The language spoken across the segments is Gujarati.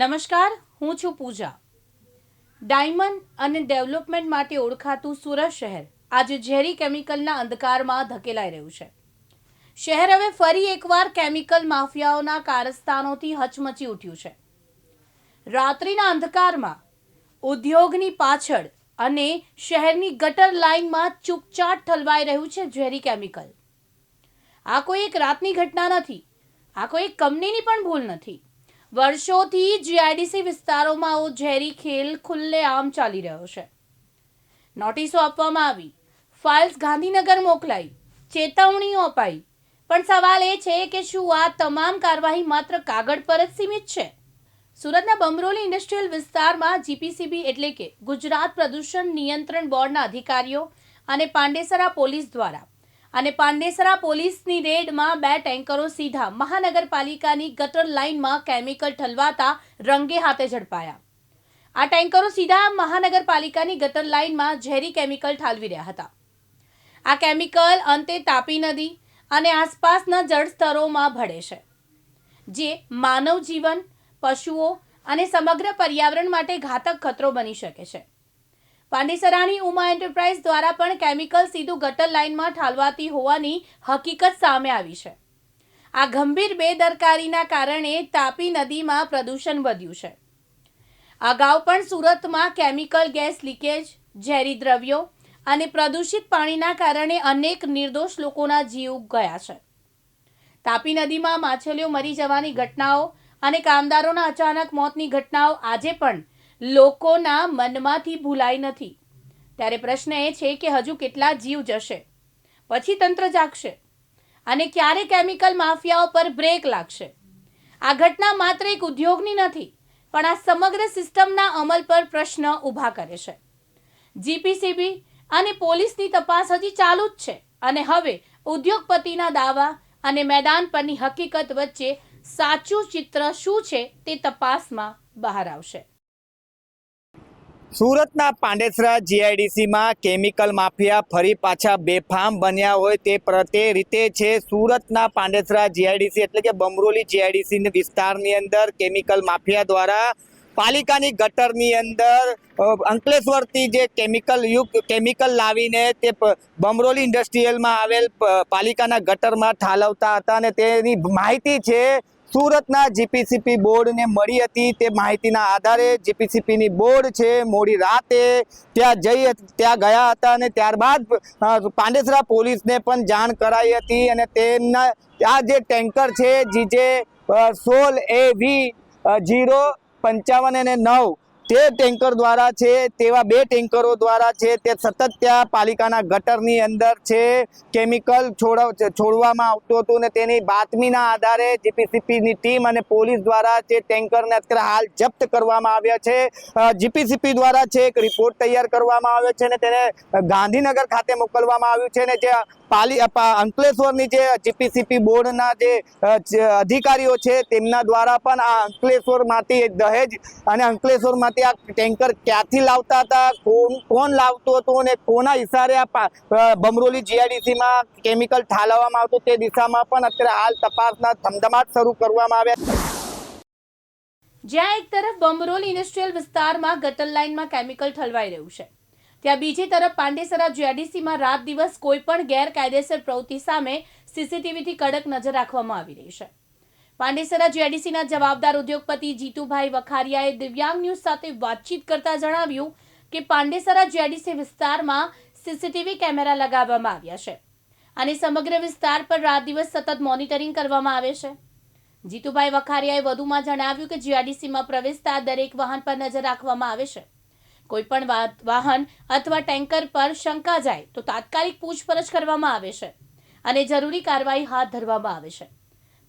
નમસ્કાર, હું છું પૂજા. ડાયમંડ અને ડેવલપમેન્ટ માટે ઓળખાતું સુરત શહેર આજે ઝેરી કેમિકલના અંધકારમાં ધકેલાઈ રહ્યું છે. શહેર હવે ફરી એકવાર કેમિકલ માફિયાઓના કારસ્તાનોથી હચમચી ઉઠ્યું છે. રાત્રિના અંધકારમાં ઉદ્યોગની પાછળ અને શહેરની ગટર લાઇનમાં ચૂપચાપ ઠલવાઈ રહ્યું છે ઝેરી કેમિકલ. આ કોઈ એક રાતની ઘટના નથી, આ કોઈ એક કંપનીની પણ ભૂલ નથી. વર્ષોથી જીઆઈડીસી વિસ્તારોમાં આવો ઝેરી ખેલ ખુલ્લેઆમ ચાલી રહ્યો છે. નોટિસો આપવામાં આવી, ફાઇલ્સ ગાંધીનગર મોકલાઈ, ચેતવણીઓ અપાઈ, પણ સવાલ એ છે કે શું આ તમામ કાર્યવાહી માત્ર કાગળ પર જ સીમિત છે? સુરતના બમરોલી ઇન્ડસ્ટ્રીયલ વિસ્તારમાં જીપીસીબી એટલે કે ગુજરાત પ્રદૂષણ નિયંત્રણ બોર્ડના અધિકારીઓ અને પાંડેસરા પોલીસ દ્વારા અને પાંડેસરા પોલીસની રેડમાં 2 ટેન્કરો સીધા મહાનગરપાલિકાની ગટર લાઇનમાં કેમિકલ ઠલવાતા રંગે હાથે ઝડપાયા. આ ટેન્કરો સીધા મહાનગરપાલિકાની ગટર લાઇનમાં ઝેરી કેમિકલ ઠાલવી રહ્યા હતા. આ કેમિકલ અંતે તાપી નદી અને આસપાસના જળસ્તરોમાં ભળે છે, જે માનવ જીવન, પશુઓ અને સમગ્ર પર્યાવરણ માટે ઘાતક ખતરો બની શકે છે. પાંડેસરાની ઉમા એન્ટરપ્રાઇઝ દ્વારા પણ કેમિકલ સીધું ગટર લાઇનમાં ઠાલવાતી હોવાની હકીકત સામે આવી છે. આ ગંભીર બેદરકારીના કારણે તાપી નદીમાં પ્રદૂષણ વધ્યું છે. અગાઉ પણ સુરતમાં કેમિકલ ગેસ લીકેજ, ઝેરી દ્રવ્યો અને પ્રદૂષિત પાણીના કારણે અનેક નિર્દોષ લોકોના જીવ ગયા છે. તાપી નદીમાં માછલીઓ મરી જવાની ઘટનાઓ અને કામદારોના અચાનક મોતની ઘટનાઓ આજે પણ લોકોના મનમાંથી ભૂલાઈ નથી. ત્યારે પ્રશ્ન એ છે કે હજુ કેટલા જીવ જશે, પછી તંત્ર જાગશે અને ક્યારે કેમિકલ માફિયાઓ પર બ્રેક લાગશે? આ ઘટના માત્ર એક ઉદ્યોગની નથી, પણ આ સમગ્ર સિસ્ટમના અમલ પર પ્રશ્ન ઊભા કરે છે. જીપીસીબી અને પોલીસની તપાસ હજી ચાલુ જ છે અને હવે ઉદ્યોગપતિના દાવા અને મેદાન પરની હકીકત વચ્ચે સાચું ચિત્ર શું છે તે તપાસમાં બહાર આવશે. સુરતના પાંડેસરા જીઆઈડીસીમાં કેમિકલ માફિયા ફરી પાછા બેફામ બન્યા હોય તે રીતે છે. સુરતના પાંડેસરા જીઆઈડીસી એટલે કે બમરોલી જીઆઈડીસી વિસ્તારની અંદર કેમિકલ માફિયા દ્વારા પાલિકાની ગટરની અંદર અંકલેશ્વરથી જે કેમિકલ લાવીને તે બમરોલી ઇન્ડસ્ટ્રીયલમાં આવેલ પાલિકાના ગટરમાં ઠાલવતા હતા અને તેની માહિતી છે સુરતના જીપીસીપી બોર્ડને મળી હતી. તે માહિતીના આધારે જીપીસીપીની બોર્ડ છે મોડી રાતે ત્યાં ગયા હતા અને ત્યારબાદ પાંડેસરા પોલીસને પણ જાણ કરાઈ હતી અને તેમના આ જે ટેન્કર છે જીજે 16AV055 અને 9 તે ટેન્કર દ્વારા છે, તેવા 2 ટેન્કરો દ્વારા છે તે સતત ત્યાં પાલિકાના ગટરની અંદર છે કેમિકલ છોડવામાં આવતું હતું અને તેની બાતમીના આધારે જીપીસીપીની ટીમ અને પોલીસ દ્વારા તે ટેન્કરને અત્યારે હાલ જપ્ત કરવામાં આવ્યા છે. જીપીસીપી દ્વારા છે એક રિપોર્ટ તૈયાર કરવામાં આવ્યો છે અને તેને ગાંધીનગર ખાતે મોકલવામાં આવ્યું છે અને જે અંકલેશ્વરની જે જીપીસીપી બોર્ડના જે અધિકારીઓ છે તેમના દ્વારા પણ આ અંકલેશ્વરમાંથી દહેજ અને અંકલેશ્વરમાંથી આ ટેન્કર ક્યાંથી લાવતા હતા, કોણ લાવતું હતું અને કોના ઇશારે આ બમરોલી જીઆઈડીસીમાં કેમિકલ ઠાલવવામાં આવતું તે દિશામાં પણ અત્યારે હાલ તપાસના ધમધમાટ શરૂ કરવામાં આવ્યા. જ્યાં એક તરફ બમરોલી ઇન્ડસ્ટ્રીયલ વિસ્તારમાં ગટર લાઇનમાં કેમિકલ ઠલવાઈ રહ્યું છે, ત્યાં બીજી તરફ પાંડેસરા જીઆઈડીસીમાં રાત દિવસ કોઈ પણ ગેરકાયદેસર પ્રવૃત્તિ સામે સીસીટીવીથી કડક નજર રાખવામાં આવી રહી છે. પાંડેસરા જીઆઈડીસીના જવાબદાર ઉદ્યોગપતિ જીતુભાઈ વખારિયાએ દિવ્યાંગ ન્યૂઝ સાથે વાતચીત કરતા જણાવ્યું કે પાંડેસરા જીઆઈડીસી વિસ્તારમાં સીસીટીવી કેમેરા લગાવવામાં આવ્યા છે અને સમગ્ર વિસ્તાર પર રાત દિવસ સતત મોનિટરિંગ કરવામાં આવે છે. જીતુભાઈ વખારિયાએ વધુમાં જણાવ્યું કે જીઆઈડીસીમાં પ્રવેશતા દરેક વાહન પર નજર રાખવામાં આવે છે. કોઈપણ વાહન અથવા ટેન્કર પર શંકા જાય તો તાત્કાલિક પૂછપરછ કરવામાં આવે છે અને જરૂરી કાર્યવાહી હાથ ધરવામાં આવે છે.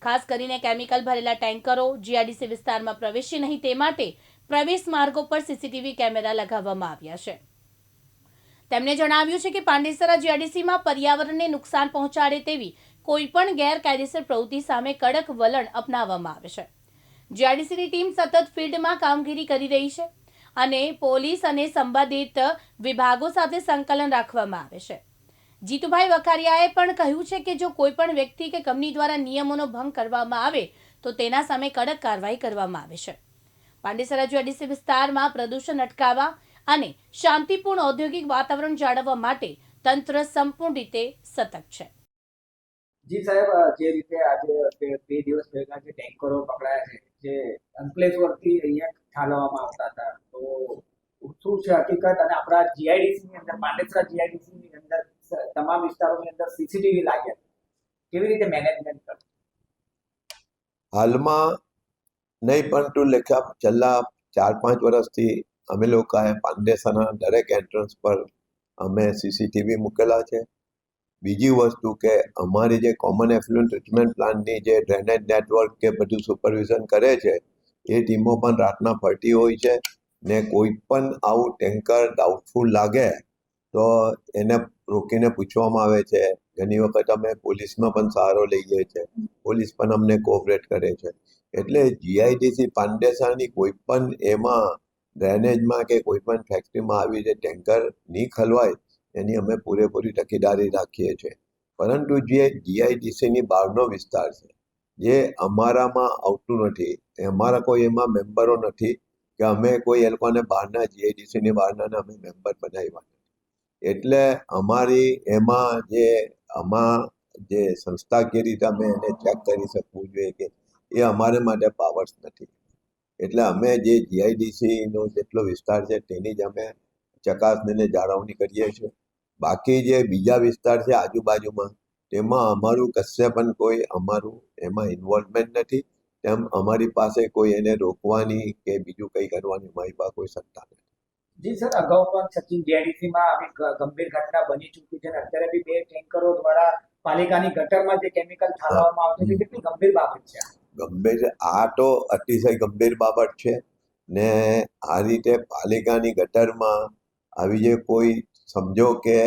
ખાસ કરીને કેમિકલ ભરેલા ટેન્કરો જીઆઈડીસી વિસ્તારમાં પ્રવેશે નહીં તે માટે પ્રવેશ માર્ગો પર સીસીટીવી કેમેરા લગાવવામાં આવ્યા છે. તેમણે જણાવ્યું છે કે પાંડેસરા જીઆઈડીસીમાં પર્યાવરણને નુકસાન પહોંચાડે તેવી કોઈપણ ગેરકાયદેસર પ્રવૃત્તિ સામે કડક વલણ અપનાવવામાં આવે છે. જીઆઈડીસીની ટીમ સતત ફિલ્ડમાં કામગીરી કરી રહી છે અને પોલીસ અને સંબંધિત વિભાગો સાથે સંકલન રાખવામાં આવે છે. જીતુભાઈ વખારિયાએ પણ કહ્યું છે કે જો કોઈ પણ વ્યક્તિ કે કંપની દ્વારા નિયમોનો ભંગ કરવામાં આવે તો તેના સામે કડક કાર્યવાહી કરવામાં આવે છે. પાંડેસરા જીઆઈડીસી વિસ્તારમાં પ્રદૂષણ અટકાવવા અને શાંતિપૂર્ણ ઔદ્યોગિક વાતાવરણ જાળવવા માટે તંત્ર સંપૂર્ણ રીતે સતર્ક છે. જી સાહેબ, જે રીતે આજે 2 દિવસ પહેલા જે ટેન્કરો પકડાયા છે, જે અંકલેશ્વરથી અહીંયા ઠાલવવામાં આવતા હતા, તો શું છે હકીકત? અને આપણા જીઆઈડીસી ની અંદર, પાંડેસરા જીઆઈડીસી ની અંદર તમામ વિસ્તારોની અંદર સીસીટીવી લાગ્યા, કેવી રીતે મેનેજમેન્ટ કરવું? હાલમાં નહીં પરંતુ લેખા છેલ્લા 4-5 વર્ષથી અમે લોકોએ પાંડેસરાના દરેક એન્ટ્રન્સ પર અમે સીસીટીવી મૂકેલા છે. બીજી વસ્તુ કે અમારી જે કોમન એફ્લુએન્ટ ટ્રીટમેન્ટ પ્લાન્ટની જે ડ્રેનેજ નેટવર્ક કે બધું સુપરવિઝન કરે છે એ ટીમો પણ રાતના ફરતી હોય છે ને કોઈ પણ આવું ટેન્કર ડાઉટફુલ લાગે તો એને રોકીને પૂછવામાં આવે છે. ઘણી વખત અમે પોલીસનો પણ સહારો લઈએ છીએ, પોલીસ પણ અમને કોઓપરેટ કરે છે. એટલે જીઆઈડીસી પાંડેસરાની કોઈ પણ એમાં ડ્રેનેજમાં કે કોઈ પણ ફેક્ટરીમાં આવી જે ટેન્કર નહીં ખલવાય એની અમે પૂરેપૂરી તકેદારી રાખીએ છીએ. પરંતુ જે જીઆઈડીસીની બહારનો વિસ્તાર છે જે અમારામાં આવતું નથી, અમારા કોઈ એમાં મેમ્બરો નથી કે અમે કોઈ એ લોકોને બહારના જીઆઈડીસીની બહારના અમે મેમ્બર બનાવ્યા નથી. એટલે અમારી એમાં જે સંસ્થાકીય રીતે અમે એને ચેક કરી શકવું જોઈએ કે એ અમારે માટે પાવર્સ નથી. એટલે અમે જે જીઆઈડીસીનો જેટલો વિસ્તાર છે તેની જ અમે ચકાસણીને જાળવણી કરીએ છીએ. બાકી જે બીજા વિસ્તાર છે આજુબાજુમાં તેમાં અમારું કશે પણ કોઈ અમારું એમાં ઇન્વોલ્વમેન્ટ નથી. તેમ અમારી પાસે કોઈ એને રોકવાની કે બીજું કંઈ કરવાની અમારી પાસે કોઈ સત્તા નથી. જી સર, અગાઉ પણ સચિન જીઆઈડીસીમાં આવી ગંભીર ઘટના બની ચૂકી છે અને અત્યારે બી 2 ટેન્કરો દ્વારા પાલિકાની ગટરમાં જે કેમિકલ ઠાલવવામાં આવતું છે, કેટલી ગંભીર બાબત છે? ગંભીર, આ તો અતિશય ગંભીર બાબત છે ને આ રીતે પાલિકાની ગટરમાં આવી જે કોઈ સમજો કે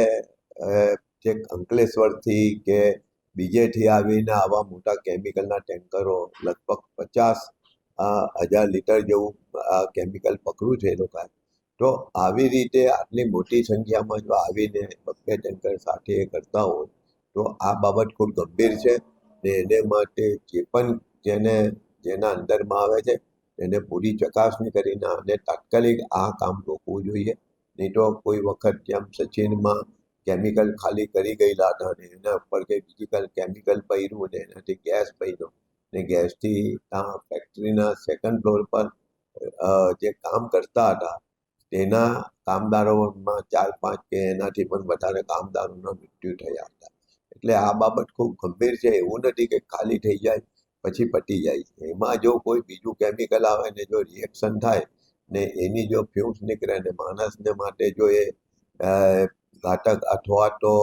જે અંકલેશ્વરથી કે બીજેથી આવીને આવા મોટા કેમિકલના ટેન્કરો લગભગ 50,000 લીટર જેવું આ કેમિકલ પકડ્યું છે એ લોકોએ. તો આવી રીતે આટલી મોટી સંખ્યામાં જો આવીને 2 ટેન્કર સાથે કરતા હોય તો આ બાબત ખૂબ ગંભીર છે ને એને માટે જે પણ જેના અંદરમાં આવે છે એને પૂરી ચકાસણી કરીને અને તાત્કાલિક આ કામ રોકવું જોઈએ. નહીં તો કોઈ વખત જેમ સચિનમાં કેમિકલ ખાલી કરી ગયેલા હતા અને એના ઉપર કંઈ બીજી કેમિકલ પડ્યું ને એનાથી ગેસ પડ્યો ને ગેસથી ત્યાં ફેક્ટરીના 2nd ફ્લોર પર જે કામ કરતા હતા તેના કામદારોમાં 4-5 કે એનાથી પણ વધારે કામદારોના મૃત્યુ થયા હતા. એટલે આ બાબત ખૂબ ગંભીર છે. એવું નથી કે ખાલી થઈ જાય પછી પતી જાય. એમાં જો કોઈ બીજું કેમિકલ આવે ને જો રિએક્શન થાય ને એની જો ફ્યુમ્સ નીકળે ને માણસને માટે જો એ ઘાતક અથવા તો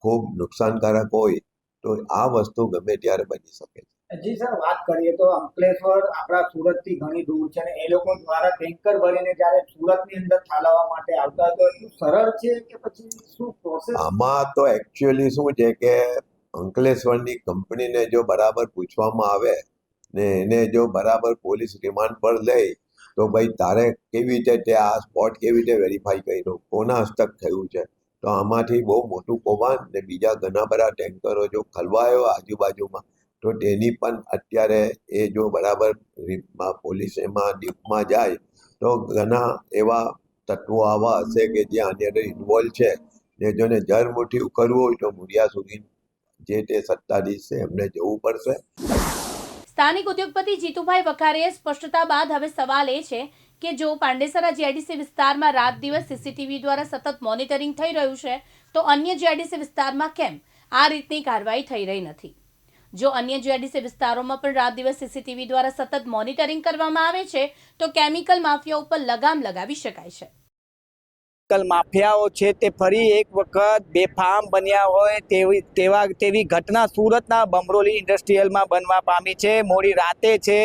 ખૂબ નુકસાનકારક હોય તો આ વસ્તુ ગમે ત્યારે બની શકે છે. જી સર, વાત કરીએ તો અંકલેશ્વર આપણા સુરતથી ઘણી દૂર છે અને એ લોકો દ્વારા ટેન્કર ભરીને જ્યારે સુરતની અંદર ઠાલવવા માટે આવતા હોય તો એટલું સરળ છે કે પછી શું પ્રોસેસ? આમાં તો એકચ્યુઅલી શું છે કે અંકલેશ્વરની કંપનીને જો બરાબર પૂછવામાં આવે ને એને જો બરાબર પોલીસ રિમાન્ડ પર લે તો ભાઈ તારે કેવી રીતે તે આ સ્પોટ કેવી રીતે વેરીફાઈ કર્યો, કોના હસ્તક થયું છે? તો આમાંથી બહુ મોટું કૌભાંડ ને બીજા ઘણા બધા ટેન્કરો જો ખલવાયો આજુબાજુમાં તો તેની પણ અત્યારે એ જો બરાબર પોલીસ એમાં ડીપમાં જાય તો ઘણા એવા તત્વો આવા હશે કે જે આની અંદર ઇન્વોલ્વ છે ને જોને જરમુઠ્ઠી ઉકળવું હોય તો મૂળિયા સુધી જે તે સત્તાધીશ છે એમને જવું પડશે. સ્થાનિક ઉદ્યોગપતિ જીતુભાઈ વખારીએ સ્પષ્ટતા બાદ હવે સવાલ એ છે કે જો પાંડેસરા જીઆઈડીસી વિસ્તારમાં રાત દિવસ સીસીટીવી દ્વારા સતત મોનિટરિંગ થઈ રહ્યું છે તો અન્ય જીઆઈડીસી વિસ્તારમાં કેમ આ રીતની કાર્યવાહી થઈ રહી નથી? જો અન્ય જીઆઈડીસી વિસ્તારોમાં પણ રાત દિવસ સીસીટીવી દ્વારા સતત મોનિટરિંગ કરવામાં આવે છે તો કેમિકલ માફિયા ઉપર લગામ લગાવી શકાય છે. માફિયાઓ છે તે ફરી એક વખત બેફામ બન્યા હોય તેવી ઘટના સુરતના બમરોલી ઇન્ડસ્ટ્રીયલમાં બનવા પામી છે. મોડી રાતે છે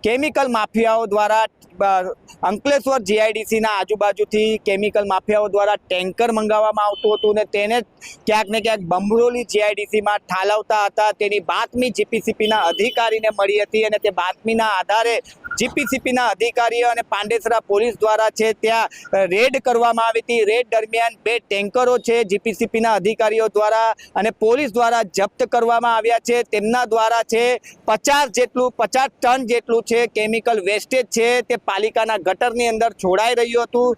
કેમિકલ માફિયાઓ દ્વારા અંકલેશ્વર જીઆઈડીસીના આજુબાજુથી કેમિકલ માફિયાઓ દ્વારા ટેન્કર મંગાવવામાં આવતું હતું ને તેને ક્યાંક ને ક્યાંક બમરોલી જીઆઈડીસીમાં ઠાલવતા હતા. તેની બાતમી જીપીસીપીના અધિકારીને મળી હતી અને તે બાતમીના આધારે જીપીસીપીના અધિકારીઓ અને પાંડેસરા પોલીસ દ્વારા છે ત્યાં રેડ કરવામાં આવી હતી. રેડ દરમિયાન 2 ટેન્કરો છે જીપીસીપીના અધિકારીઓ દ્વારા અને પોલીસ દ્વારા જપ્ત કરવામાં આવ્યા છે. તેમના દ્વારા છે 50 ટન જેટલું છે કેમિકલ વેસ્ટેજ છે તે પાલિકાના ગટરની અંદર છોડાઈ રહ્યું હતું.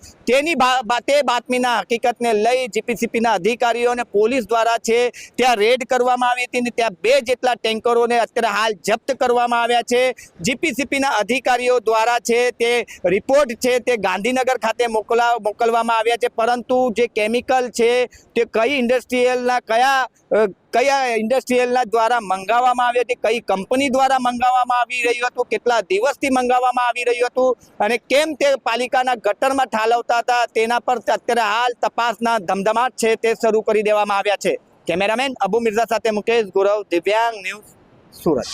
તે બાતમીના હકીકતને લઈ જીપીસીપીના અધિકારીઓ અને પોલીસ દ્વારા છે ત્યાં રેડ કરવામાં આવી હતી અને ત્યાં 2 જેટલા ટેન્કરોને અત્યારે હાલ જપ્ત કરવામાં આવ્યા છે. જીપીસીપીના અધિકારીઓ દ્વારા છે તે રિપોર્ટ છે તે ગાંધીનગર ખાતે મોકલવામાં આવ્યા છે. પરંતુ જે કેમિકલ છે તે કઈ ઇન્ડસ્ટ્રીયલના દ્વારા મંગાવવામાં આવી હતી, કઈ કંપની દ્વારા મંગાવવામાં આવી રહ્યું હતું, કેટલા દિવસથી મંગાવવામાં આવી રહ્યું હતું અને કેમ તે પાલિકાના ગટરમાં ઠાલવતા હતા તેના પર અત્યારે હાલ તપાસના ધમધમાટ છે તે શરૂ કરી દેવામાં આવ્યા છે. કેમેરામેન અબુ મિર્ઝા સાથે મુકેશ ગુરવ, દિવ્યાંગ ન્યૂઝ, સુરત.